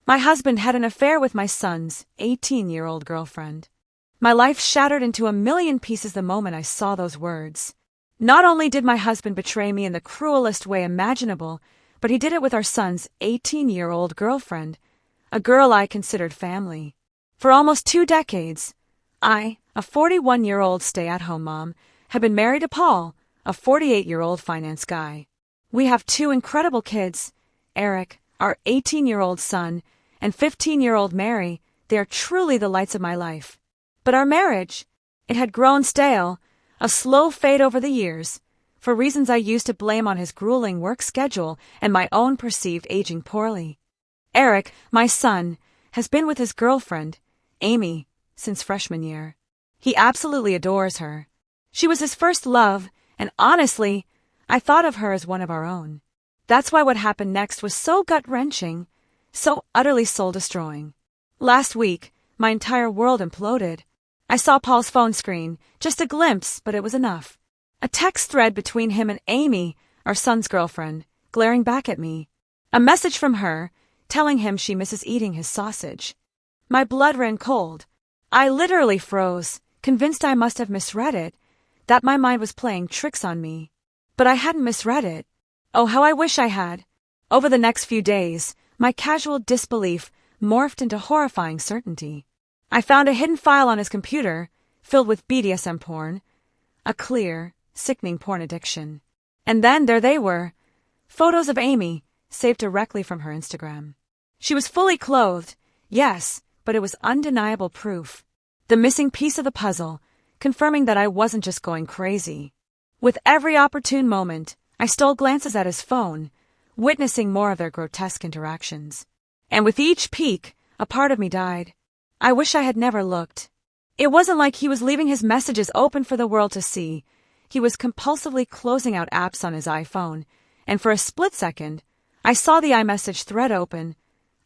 My husband had an affair with my son's 18-year-old girlfriend. My life shattered into a million pieces the moment I saw those words. Not only did my husband betray me in the cruelest way imaginable, but he did it with our son's 18-year-old girlfriend, a girl I considered family. For almost 2 decades, I, a 41-year-old stay-at-home mom, have been married to Paul, a 48-year-old finance guy. We have 2 incredible kids, Eric, our 18-year-old son, and 15-year-old Mary. They are truly the lights of my life. But our marriage, it had grown stale, a slow fade over the years, for reasons I used to blame on his grueling work schedule and my own perceived aging poorly. Eric, my son, has been with his girlfriend, Amy, since freshman year. He absolutely adores her. She was his first love, and honestly, I thought of her as one of our own. That's why what happened next was so gut-wrenching, so utterly soul-destroying. Last week, my entire world imploded. I saw Paul's phone screen, just a glimpse, but it was enough. A text thread between him and Amy, our son's girlfriend, glaring back at me. A message from her, telling him she misses eating his sausage. My blood ran cold. I literally froze, convinced I must have misread it, that my mind was playing tricks on me. But I hadn't misread it. Oh, how I wish I had. Over the next few days, my casual disbelief morphed into horrifying certainty. I found a hidden file on his computer, filled with BDSM porn, a clear, sickening porn addiction. And then there they were, photos of Amy, saved directly from her Instagram. She was fully clothed, yes, but it was undeniable proof. The missing piece of the puzzle, confirming that I wasn't just going crazy. With every opportune moment, I stole glances at his phone, witnessing more of their grotesque interactions. And with each peek, a part of me died. I wish I had never looked. It wasn't like he was leaving his messages open for the world to see. He was compulsively closing out apps on his iPhone, and for a split second, I saw the iMessage thread open,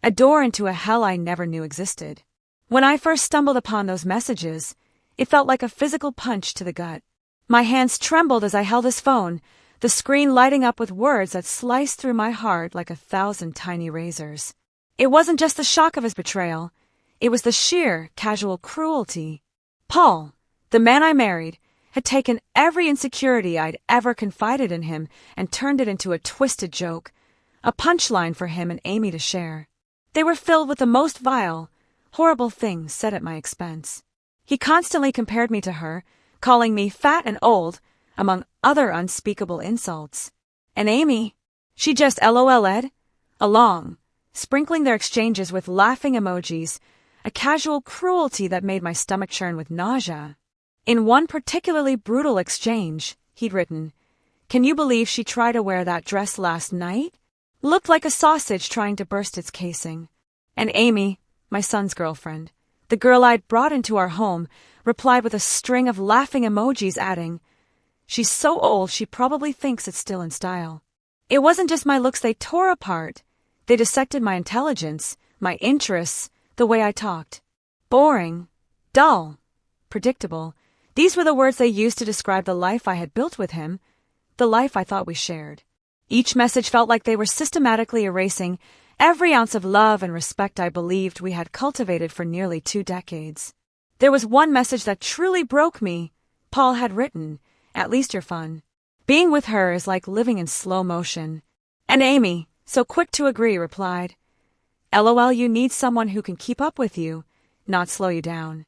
a door into a hell I never knew existed. When I first stumbled upon those messages, it felt like a physical punch to the gut. My hands trembled as I held his phone, the screen lighting up with words that sliced through my heart like 1,000 tiny razors. It wasn't just the shock of his betrayal. It was the sheer, casual cruelty. Paul, the man I married, had taken every insecurity I'd ever confided in him and turned it into a twisted joke, a punchline for him and Amy to share. They were filled with the most vile, horrible things said at my expense. He constantly compared me to her, calling me fat and old, among other unspeakable insults. And Amy, she just LOL'd along, sprinkling their exchanges with laughing emojis, a casual cruelty that made my stomach churn with nausea. In one particularly brutal exchange, he'd written, "Can you believe she tried to wear that dress last night? Looked like a sausage trying to burst its casing." And Amy, my son's girlfriend, the girl I'd brought into our home, replied with a string of laughing emojis adding, "She's so old she probably thinks it's still in style." It wasn't just my looks they tore apart. They dissected my intelligence, my interests, the way I talked. Boring, dull, predictable. These were the words they used to describe the life I had built with him, the life I thought we shared. Each message felt like they were systematically erasing every ounce of love and respect I believed we had cultivated for nearly 2 decades. There was one message that truly broke me. Paul had written, "At least you're fun. Being with her is like living in slow motion." And Amy, so quick to agree, replied, "LOL, you need someone who can keep up with you, not slow you down."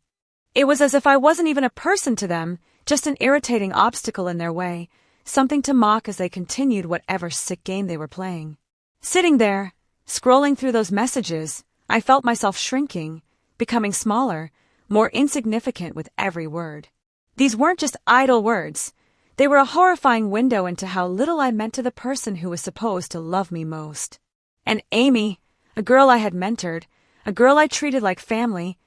It was as if I wasn't even a person to them, just an irritating obstacle in their way, something to mock as they continued whatever sick game they were playing. Sitting there, scrolling through those messages, I felt myself shrinking, becoming smaller, more insignificant with every word. These weren't just idle words. They were a horrifying window into how little I meant to the person who was supposed to love me most. And Amy, a girl I had mentored, a girl I treated like family,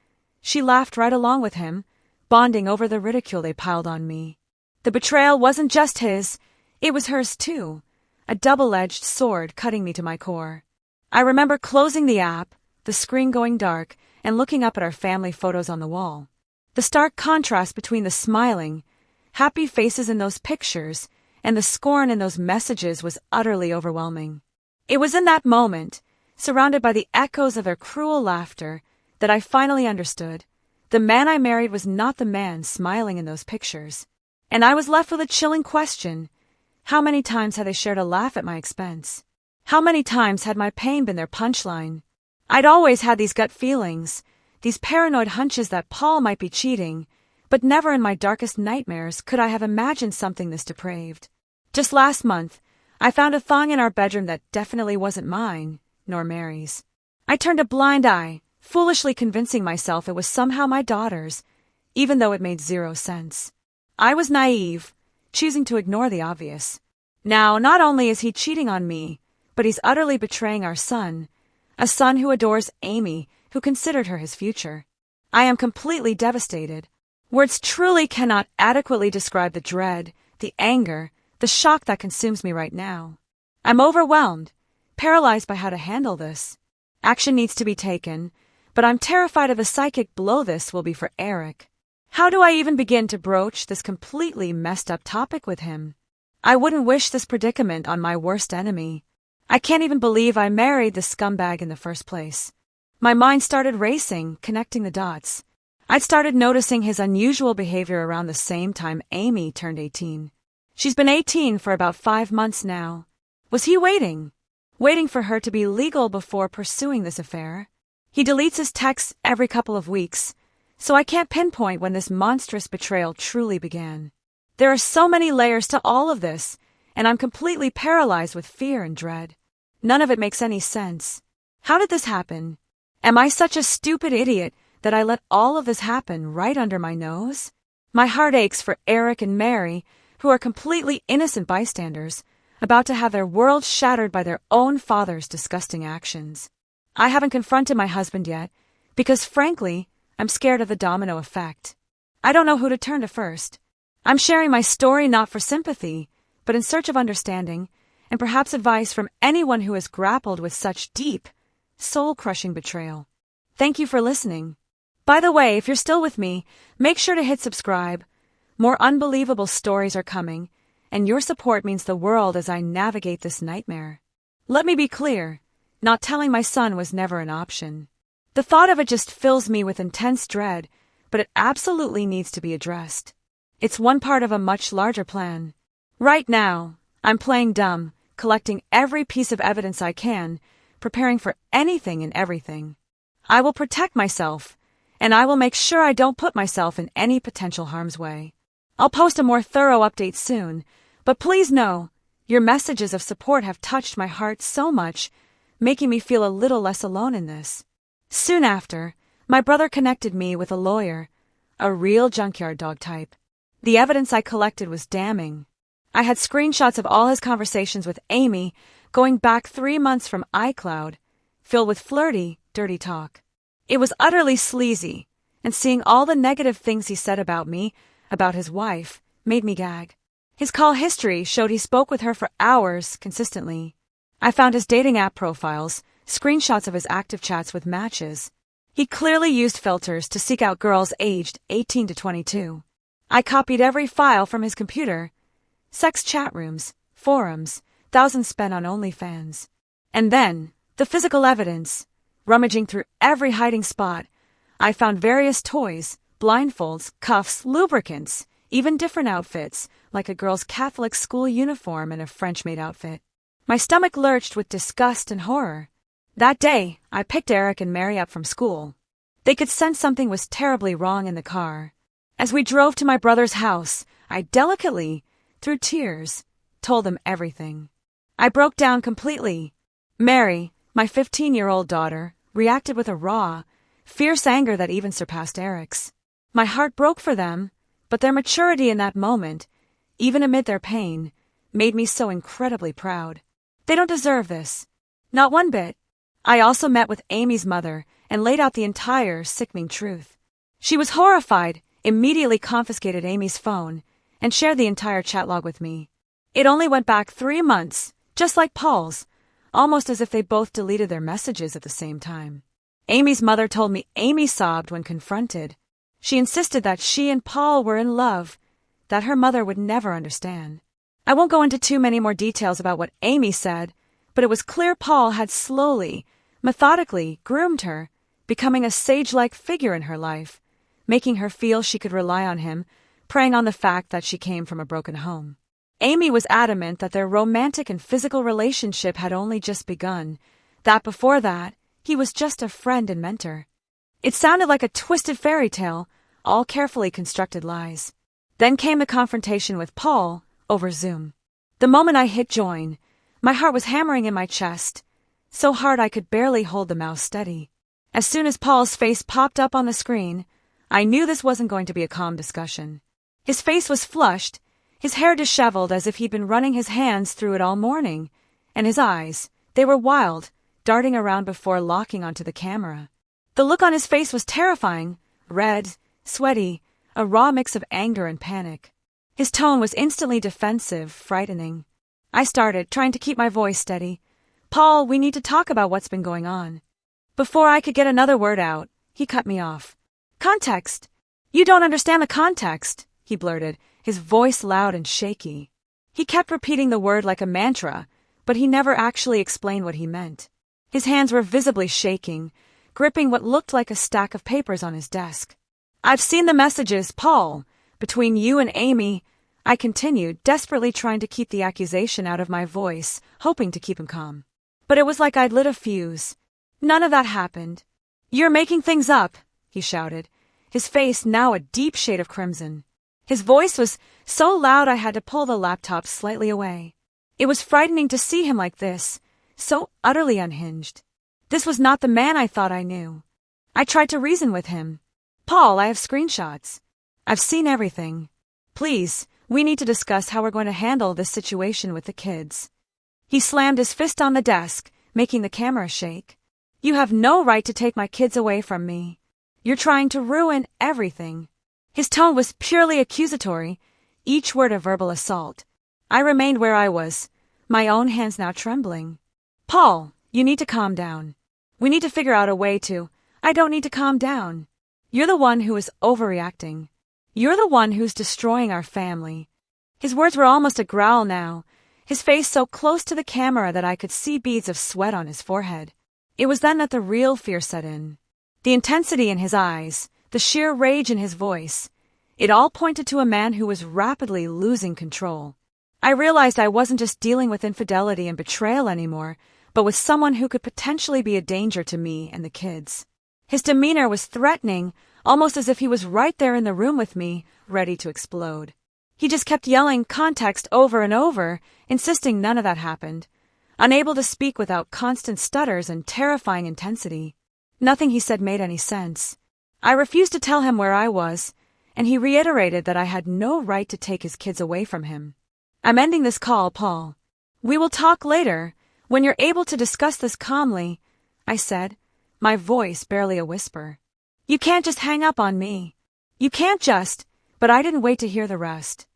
she laughed right along with him, bonding over the ridicule they piled on me. The betrayal wasn't just his, it was hers too, a double-edged sword cutting me to my core. I remember closing the app, the screen going dark, and looking up at our family photos on the wall. The stark contrast between the smiling, happy faces in those pictures and the scorn in those messages was utterly overwhelming. It was in that moment, surrounded by the echoes of their cruel laughter, that I finally understood. The man I married was not the man smiling in those pictures. And I was left with a chilling question. How many times had they shared a laugh at my expense? How many times had my pain been their punchline? I'd always had these gut feelings, these paranoid hunches that Paul might be cheating, but never in my darkest nightmares could I have imagined something this depraved. Just last month, I found a thong in our bedroom that definitely wasn't mine, nor Mary's. I turned a blind eye, foolishly convincing myself it was somehow my daughter's, even though it made zero sense. I was naive, choosing to ignore the obvious. Now, not only is he cheating on me, but he's utterly betraying our son, a son who adores Amy, who considered her his future. I am completely devastated. Words truly cannot adequately describe the dread, the anger, the shock that consumes me right now. I'm overwhelmed, paralyzed by how to handle this. Action needs to be taken, but I'm terrified of the psychic blow this will be for Eric. How do I even begin to broach this completely messed up topic with him? I wouldn't wish this predicament on my worst enemy. I can't even believe I married the scumbag in the first place. My mind started racing, connecting the dots. I'd started noticing his unusual behavior around the same time Amy turned 18. She's been 18 for about 5 months now. Was he waiting for her to be legal before pursuing this affair? He deletes his texts every couple of weeks, so I can't pinpoint when this monstrous betrayal truly began. There are so many layers to all of this, and I'm completely paralyzed with fear and dread. None of it makes any sense. How did this happen? Am I such a stupid idiot that I let all of this happen right under my nose? My heart aches for Eric and Mary, who are completely innocent bystanders, about to have their world shattered by their own father's disgusting actions. I haven't confronted my husband yet, because frankly, I'm scared of the domino effect. I don't know who to turn to first. I'm sharing my story not for sympathy, but in search of understanding, and perhaps advice from anyone who has grappled with such deep, soul-crushing betrayal. Thank you for listening. By the way, if you're still with me, make sure to hit subscribe. More unbelievable stories are coming, and your support means the world as I navigate this nightmare. Let me be clear, not telling my son was never an option. The thought of it just fills me with intense dread, but it absolutely needs to be addressed. It's one part of a much larger plan. Right now, I'm playing dumb, collecting every piece of evidence I can, preparing for anything and everything. I will protect myself, and I will make sure I don't put myself in any potential harm's way. I'll post a more thorough update soon, but please know, your messages of support have touched my heart so much, making me feel a little less alone in this. Soon after, my brother connected me with a lawyer, a real junkyard dog type. The evidence I collected was damning. I had screenshots of all his conversations with Amy going back 3 months from iCloud, filled with flirty, dirty talk. It was utterly sleazy, and seeing all the negative things he said about me, about his wife, made me gag. His call history showed he spoke with her for hours consistently. I found his dating app profiles, screenshots of his active chats with matches. He clearly used filters to seek out girls aged 18 to 22. I copied every file from his computer. Sex chat rooms, forums, thousands spent on OnlyFans. And then, the physical evidence. Rummaging through every hiding spot, I found various toys, blindfolds, cuffs, lubricants, even different outfits, like a girl's Catholic school uniform and a French-maid outfit. My stomach lurched with disgust and horror. That day, I picked Eric and Mary up from school. They could sense something was terribly wrong in the car. As we drove to my brother's house, I delicately, through tears, told them everything. I broke down completely. Mary, my 15-year-old daughter, reacted with a raw, fierce anger that even surpassed Eric's. My heart broke for them, but their maturity in that moment, even amid their pain, made me so incredibly proud. They don't deserve this. Not one bit. I also met with Amy's mother and laid out the entire sickening truth. She was horrified, immediately confiscated Amy's phone, and shared the entire chat log with me. It only went back 3 months, just like Paul's, almost as if they both deleted their messages at the same time. Amy's mother told me Amy sobbed when confronted. She insisted that she and Paul were in love, that her mother would never understand. I won't go into too many more details about what Amy said, but it was clear Paul had slowly, methodically groomed her, becoming a sage-like figure in her life, making her feel she could rely on him, preying on the fact that she came from a broken home. Amy was adamant that their romantic and physical relationship had only just begun, that before that, he was just a friend and mentor. It sounded like a twisted fairy tale, all carefully constructed lies. Then came the confrontation with Paul, over Zoom. The moment I hit join, my heart was hammering in my chest, so hard I could barely hold the mouse steady. As soon as Paul's face popped up on the screen, I knew this wasn't going to be a calm discussion. His face was flushed, his hair disheveled as if he'd been running his hands through it all morning, and his eyes, they were wild, darting around before locking onto the camera. The look on his face was terrifying, red, sweaty, a raw mix of anger and panic. His tone was instantly defensive, frightening. I started, trying to keep my voice steady. "Paul, we need to talk about what's been going on." Before I could get another word out, he cut me off. "Context! You don't understand the context," he blurted, his voice loud and shaky. He kept repeating the word like a mantra, but he never actually explained what he meant. His hands were visibly shaking, gripping what looked like a stack of papers on his desk. "I've seen the messages, Paul, between you and Amy," I continued, desperately trying to keep the accusation out of my voice, hoping to keep him calm. But it was like I'd lit a fuse. "None of that happened." "You're making things up," he shouted, his face now a deep shade of crimson. His voice was so loud I had to pull the laptop slightly away. It was frightening to see him like this, so utterly unhinged. This was not the man I thought I knew. I tried to reason with him. "Paul, I have screenshots. I've seen everything. Please, we need to discuss how we're going to handle this situation with the kids." He slammed his fist on the desk, making the camera shake. "You have no right to take my kids away from me. You're trying to ruin everything." His tone was purely accusatory, each word a verbal assault. I remained where I was, my own hands now trembling. "Paul, you need to calm down. We need to figure out a way to—" "I don't need to calm down. You're the one who is overreacting. You're the one who's destroying our family." His words were almost a growl now, his face so close to the camera that I could see beads of sweat on his forehead. It was then that the real fear set in. The intensity in his eyes, the sheer rage in his voice, it all pointed to a man who was rapidly losing control. I realized I wasn't just dealing with infidelity and betrayal anymore, but with someone who could potentially be a danger to me and the kids. His demeanor was threatening, almost as if he was right there in the room with me, ready to explode. He just kept yelling context over and over, insisting none of that happened, unable to speak without constant stutters and terrifying intensity. Nothing he said made any sense. I refused to tell him where I was, and he reiterated that I had no right to take his kids away from him. "I'm ending this call, Paul. We will talk later, when you're able to discuss this calmly," I said, my voice barely a whisper. "You can't just hang up on me. You can't just—" But I didn't wait to hear the rest.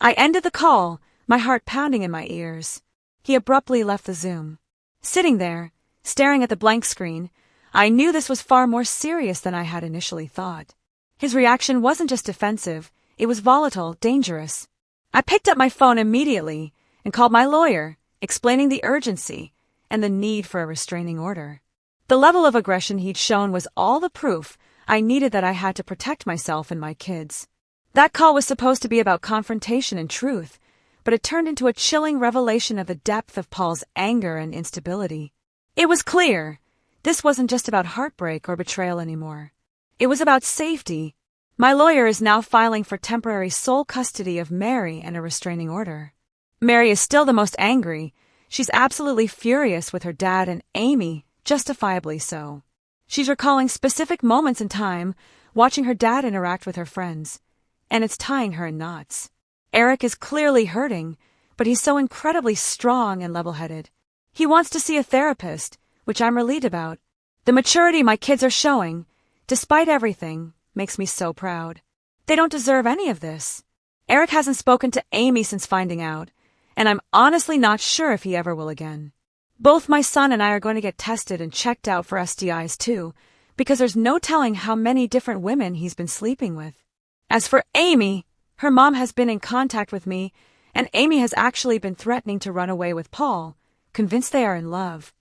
I ended the call, my heart pounding in my ears. He abruptly left the Zoom. Sitting there, staring at the blank screen, I knew this was far more serious than I had initially thought. His reaction wasn't just defensive, it was volatile, dangerous. I picked up my phone immediately and called my lawyer, explaining the urgency and the need for a restraining order. The level of aggression he'd shown was all the proof I needed that I had to protect myself and my kids. That call was supposed to be about confrontation and truth, but it turned into a chilling revelation of the depth of Paul's anger and instability. It was clear. This wasn't just about heartbreak or betrayal anymore. It was about safety. My lawyer is now filing for temporary sole custody of Mary and a restraining order. Mary is still the most angry. She's absolutely furious with her dad and Amy, justifiably so. She's recalling specific moments in time, watching her dad interact with her friends, and it's tying her in knots. Eric is clearly hurting, but he's so incredibly strong and level-headed. He wants to see a therapist, which I'm relieved about. The maturity my kids are showing, despite everything, makes me so proud. They don't deserve any of this. Eric hasn't spoken to Amy since finding out, and I'm honestly not sure if he ever will again. Both my son and I are going to get tested and checked out for STIs too, because there's no telling how many different women he's been sleeping with. As for Amy, her mom has been in contact with me, and Amy has actually been threatening to run away with Paul, convinced they are in love.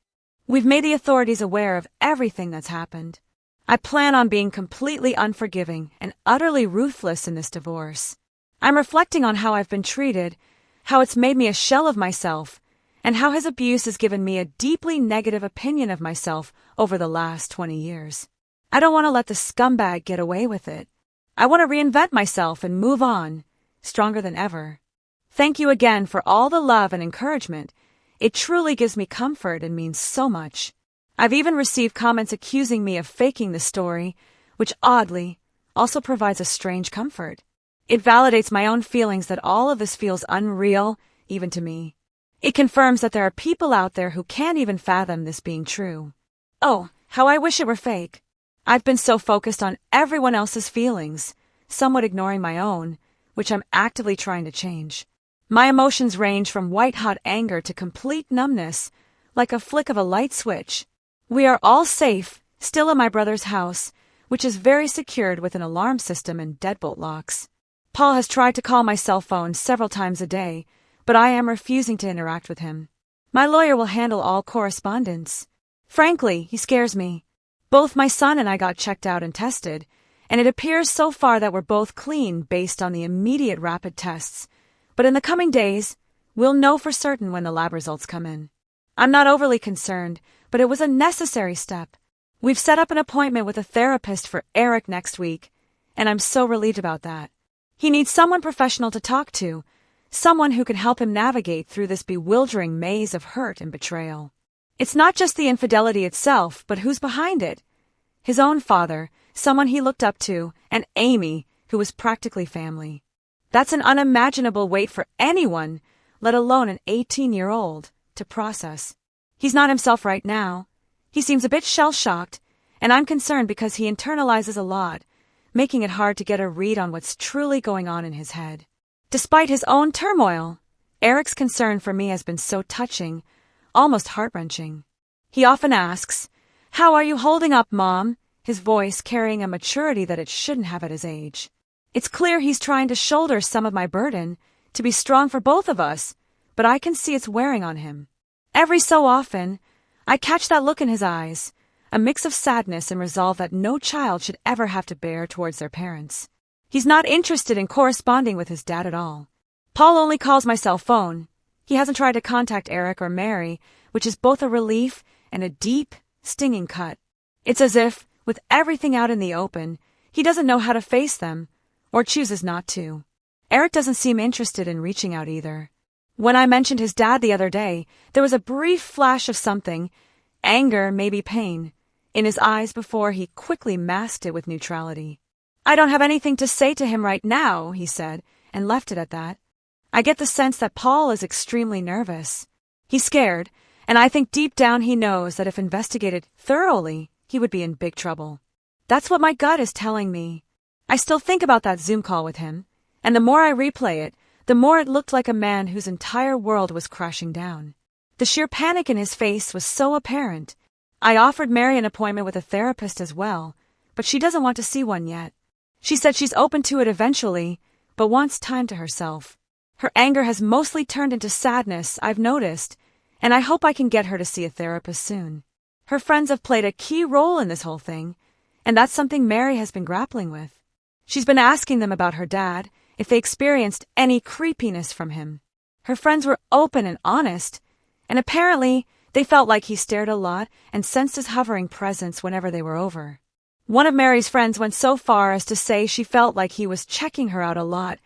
We've made the authorities aware of everything that's happened. I plan on being completely unforgiving and utterly ruthless in this divorce. I'm reflecting on how I've been treated, how it's made me a shell of myself, and how his abuse has given me a deeply negative opinion of myself over the last 20 years. I don't want to let the scumbag get away with it. I want to reinvent myself and move on, stronger than ever. Thank you again for all the love and encouragement. It truly gives me comfort and means so much. I've even received comments accusing me of faking the story, which oddly also provides a strange comfort. It validates my own feelings that all of this feels unreal, even to me. It confirms that there are people out there who can't even fathom this being true. Oh, how I wish it were fake. I've been so focused on everyone else's feelings, somewhat ignoring my own, which I'm actively trying to change. My emotions range from white-hot anger to complete numbness, like a flick of a light switch. We are all safe, still in my brother's house, which is very secured with an alarm system and deadbolt locks. Paul has tried to call my cell phone several times a day, but I am refusing to interact with him. My lawyer will handle all correspondence. Frankly, he scares me. Both my son and I got checked out and tested, and it appears so far that we're both clean based on the immediate rapid tests. But in the coming days, we'll know for certain when the lab results come in. I'm not overly concerned, but it was a necessary step. We've set up an appointment with a therapist for Eric next week, and I'm so relieved about that. He needs someone professional to talk to, someone who can help him navigate through this bewildering maze of hurt and betrayal. It's not just the infidelity itself, but who's behind it. His own father, someone he looked up to, and Amy, who was practically family. That's an unimaginable weight for anyone, let alone an 18-year-old, to process. He's not himself right now. He seems a bit shell-shocked, and I'm concerned because he internalizes a lot, making it hard to get a read on what's truly going on in his head. Despite his own turmoil, Eric's concern for me has been so touching, almost heart-wrenching. He often asks, "How are you holding up, Mom?" his voice carrying a maturity that it shouldn't have at his age. It's clear he's trying to shoulder some of my burden, to be strong for both of us, but I can see it's wearing on him. Every so often, I catch that look in his eyes, a mix of sadness and resolve that no child should ever have to bear towards their parents. He's not interested in corresponding with his dad at all. Paul only calls my cell phone. He hasn't tried to contact Eric or Mary, which is both a relief and a deep, stinging cut. It's as if, with everything out in the open, he doesn't know how to face them, or chooses not to. Eric doesn't seem interested in reaching out either. When I mentioned his dad the other day, there was a brief flash of something, anger, maybe pain, in his eyes before he quickly masked it with neutrality. "I don't have anything to say to him right now," he said, and left it at that. I get the sense that Paul is extremely nervous. He's scared, and I think deep down he knows that if investigated thoroughly, he would be in big trouble. That's what my gut is telling me. I still think about that Zoom call with him, and the more I replay it, the more it looked like a man whose entire world was crashing down. The sheer panic in his face was so apparent. I offered Mary an appointment with a therapist as well, but she doesn't want to see one yet. She said she's open to it eventually, but wants time to herself. Her anger has mostly turned into sadness, I've noticed, and I hope I can get her to see a therapist soon. Her friends have played a key role in this whole thing, and that's something Mary has been grappling with. She's been asking them about her dad, if they experienced any creepiness from him. Her friends were open and honest, and apparently they felt like he stared a lot and sensed his hovering presence whenever they were over. One of Mary's friends went so far as to say she felt like he was checking her out a lot,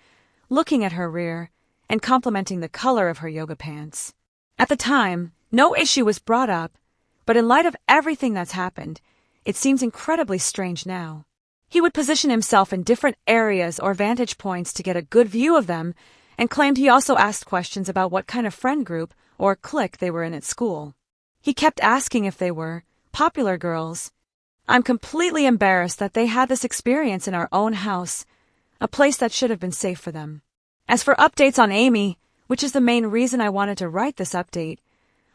looking at her rear, and complimenting the color of her yoga pants. At the time, no issue was brought up, but in light of everything that's happened, it seems incredibly strange now. He would position himself in different areas or vantage points to get a good view of them, and claimed he also asked questions about what kind of friend group or clique they were in at school. He kept asking if they were popular girls. I'm completely embarrassed that they had this experience in our own house, a place that should have been safe for them. As for updates on Amy, which is the main reason I wanted to write this update,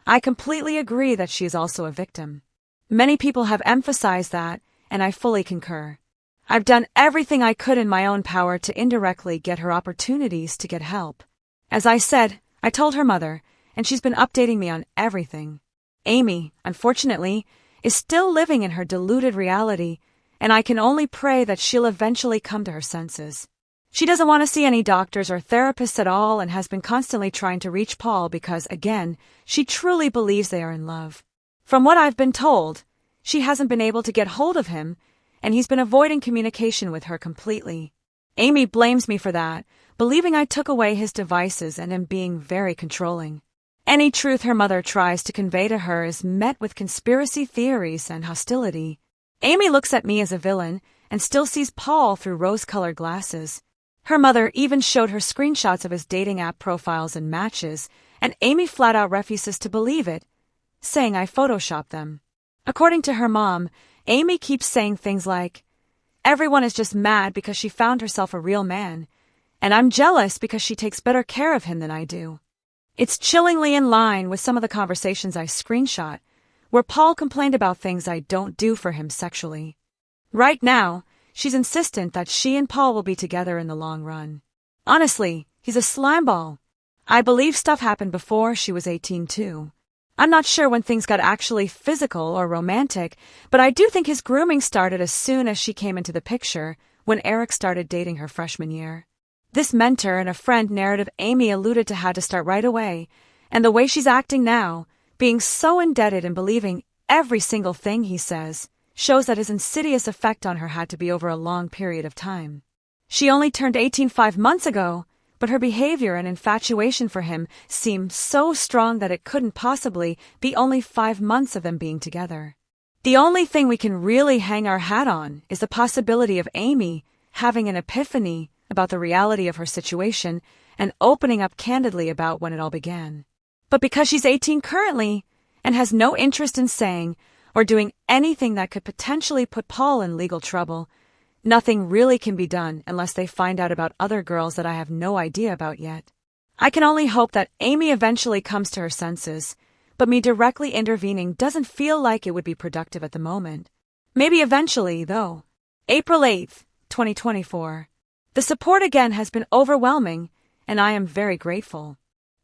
I completely agree that she is also a victim. Many people have emphasized that, and I fully concur. I've done everything I could in my own power to indirectly get her opportunities to get help. As I said, I told her mother, and she's been updating me on everything. Amy, unfortunately, is still living in her deluded reality, and I can only pray that she'll eventually come to her senses. She doesn't want to see any doctors or therapists at all and has been constantly trying to reach Paul because, again, she truly believes they are in love. From what I've been told, she hasn't been able to get hold of him, and he's been avoiding communication with her completely. Amy blames me for that, believing I took away his devices and am being very controlling. Any truth her mother tries to convey to her is met with conspiracy theories and hostility. Amy looks at me as a villain and still sees Paul through rose-colored glasses. Her mother even showed her screenshots of his dating app profiles and matches, and Amy flat out refuses to believe it, saying I photoshopped them. According to her mom, Amy keeps saying things like, "Everyone is just mad because she found herself a real man, and I'm jealous because she takes better care of him than I do." It's chillingly in line with some of the conversations I screenshot, where Paul complained about things I don't do for him sexually. Right now, she's insistent that she and Paul will be together in the long run. Honestly, he's a slimeball. I believe stuff happened before she was 18 too. I'm not sure when things got actually physical or romantic, but I do think his grooming started as soon as she came into the picture, when Eric started dating her freshman year. This mentor and a friend narrative Amy alluded to had to start right away, and the way she's acting now, being so indebted and believing every single thing he says, shows that his insidious effect on her had to be over a long period of time. She only turned 18 5 months ago, but her behavior and infatuation for him seem so strong that it couldn't possibly be only 5 months of them being together. The only thing we can really hang our hat on is the possibility of Amy having an epiphany about the reality of her situation and opening up candidly about when it all began. But because she's 18 currently and has no interest in saying or doing anything that could potentially put Paul in legal trouble, nothing really can be done unless they find out about other girls that I have no idea about yet. I can only hope that Amy eventually comes to her senses, but me directly intervening doesn't feel like it would be productive at the moment. Maybe eventually, though. April 8th, 2024. The support again has been overwhelming, and I am very grateful.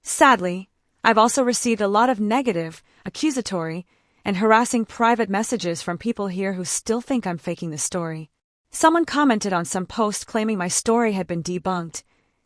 Sadly, I've also received a lot of negative, accusatory, and harassing private messages from people here who still think I'm faking the story. Someone commented on some post claiming my story had been debunked,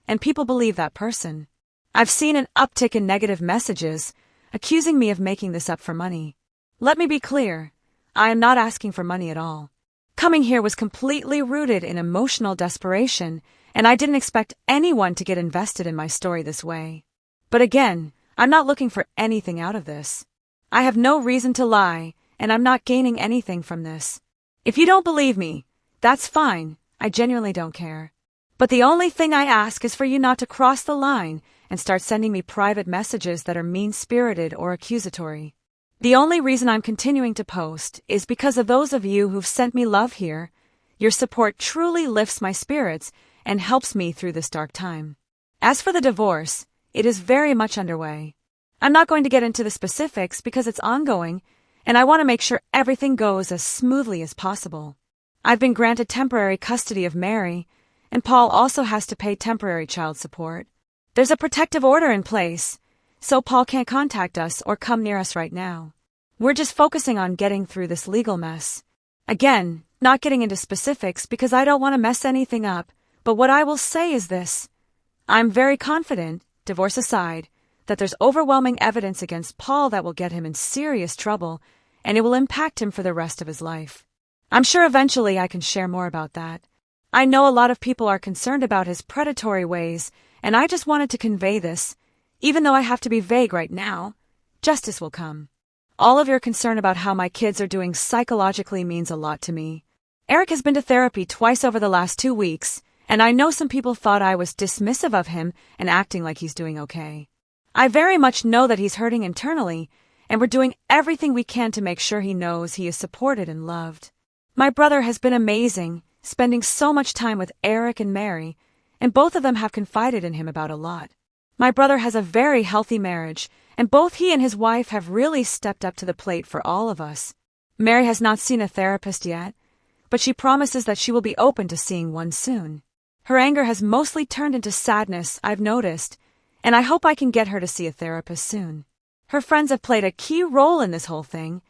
and people believe that person. I've seen an uptick in negative messages, accusing me of making this up for money. Let me be clear, I am not asking for money at all. Coming here was completely rooted in emotional desperation, and I didn't expect anyone to get invested in my story this way. But again, I'm not looking for anything out of this. I have no reason to lie, and I'm not gaining anything from this. If you don't believe me, that's fine, I genuinely don't care. But the only thing I ask is for you not to cross the line and start sending me private messages that are mean-spirited or accusatory. The only reason I'm continuing to post is because of those of you who've sent me love here. Your support truly lifts my spirits and helps me through this dark time. As for the divorce, it is very much underway. I'm not going to get into the specifics because it's ongoing, and I want to make sure everything goes as smoothly as possible. I've been granted temporary custody of Mary, and Paul also has to pay temporary child support. There's a protective order in place, so Paul can't contact us or come near us right now. We're just focusing on getting through this legal mess. Again, not getting into specifics because I don't want to mess anything up, but what I will say is this. I'm very confident, divorce aside, that there's overwhelming evidence against Paul that will get him in serious trouble, and it will impact him for the rest of his life. I'm sure eventually I can share more about that. I know a lot of people are concerned about his predatory ways, and I just wanted to convey this. Even though I have to be vague right now, justice will come. All of your concern about how my kids are doing psychologically means a lot to me. Eric has been to therapy twice over the last 2 weeks, and I know some people thought I was dismissive of him and acting like he's doing okay. I very much know that he's hurting internally, and we're doing everything we can to make sure he knows he is supported and loved. My brother has been amazing, spending so much time with Eric and Mary, and both of them have confided in him about a lot. My brother has a very healthy marriage, and both he and his wife have really stepped up to the plate for all of us. Mary has not seen a therapist yet, but she promises that she will be open to seeing one soon. Her anger has mostly turned into sadness, I've noticed, and I hope I can get her to see a therapist soon. Her friends have played a key role in this whole thing,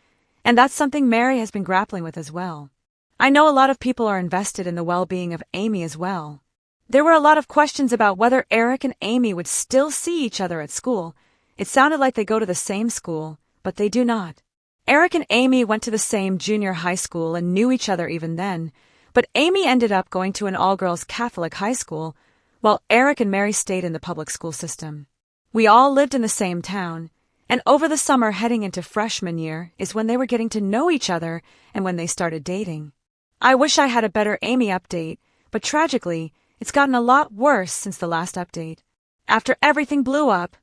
and that's something Mary has been grappling with as well. I know a lot of people are invested in the well-being of Amy as well. There were a lot of questions about whether Eric and Amy would still see each other at school. It sounded like they go to the same school, but they do not. Eric and Amy went to the same junior high school and knew each other even then, but Amy ended up going to an all-girls Catholic high school, while Eric and Mary stayed in the public school system. We all lived in the same town, and over the summer heading into freshman year is when they were getting to know each other and when they started dating. I wish I had a better Amy update, but tragically, it's gotten a lot worse since the last update. After everything blew up,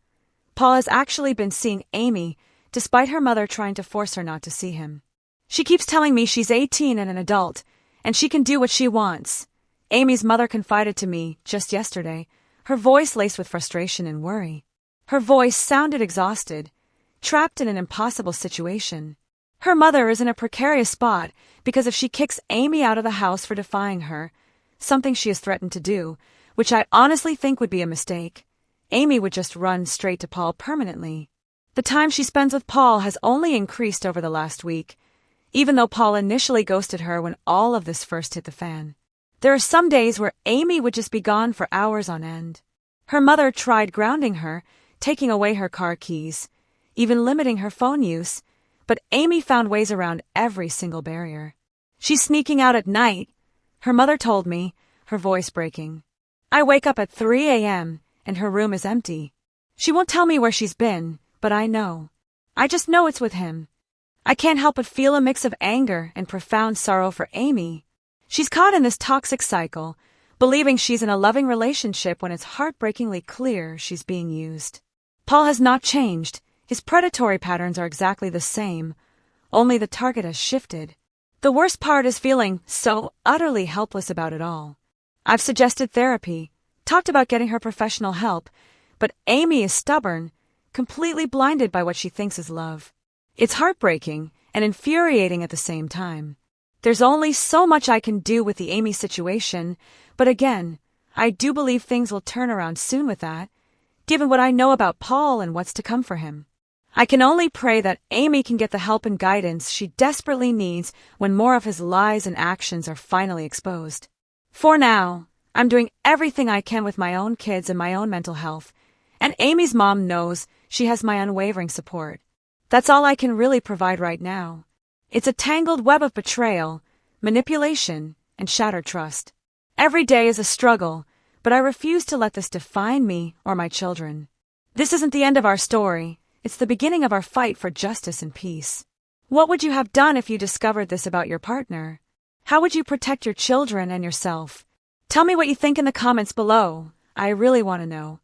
Paul has actually been seeing Amy, despite her mother trying to force her not to see him. She keeps telling me she's 18 and an adult, and she can do what she wants. Amy's mother confided to me just yesterday, her voice laced with frustration and worry. Her voice sounded exhausted, trapped in an impossible situation. Her mother is in a precarious spot because if she kicks Amy out of the house for defying her, something she has threatened to do, which I honestly think would be a mistake, Amy would just run straight to Paul permanently. The time she spends with Paul has only increased over the last week, even though Paul initially ghosted her when all of this first hit the fan. There are some days where Amy would just be gone for hours on end. Her mother tried grounding her, taking away her car keys, even limiting her phone use, but Amy found ways around every single barrier. She's sneaking out at night, her mother told me, her voice breaking. I wake up at 3 a.m. and her room is empty. She won't tell me where she's been, but I know. I just know it's with him. I can't help but feel a mix of anger and profound sorrow for Amy. She's caught in this toxic cycle, believing she's in a loving relationship when it's heartbreakingly clear she's being used. Paul has not changed. His predatory patterns are exactly the same, only the target has shifted. The worst part is feeling so utterly helpless about it all. I've suggested therapy, talked about getting her professional help, but Amy is stubborn, completely blinded by what she thinks is love. It's heartbreaking and infuriating at the same time. There's only so much I can do with the Amy situation, but again, I do believe things will turn around soon with that, given what I know about Paul and what's to come for him. I can only pray that Amy can get the help and guidance she desperately needs when more of his lies and actions are finally exposed. For now, I'm doing everything I can with my own kids and my own mental health, and Amy's mom knows she has my unwavering support. That's all I can really provide right now. It's a tangled web of betrayal, manipulation, and shattered trust. Every day is a struggle, but I refuse to let this define me or my children. This isn't the end of our story. It's the beginning of our fight for justice and peace. What would you have done if you discovered this about your partner? How would you protect your children and yourself? Tell me what you think in the comments below. I really want to know.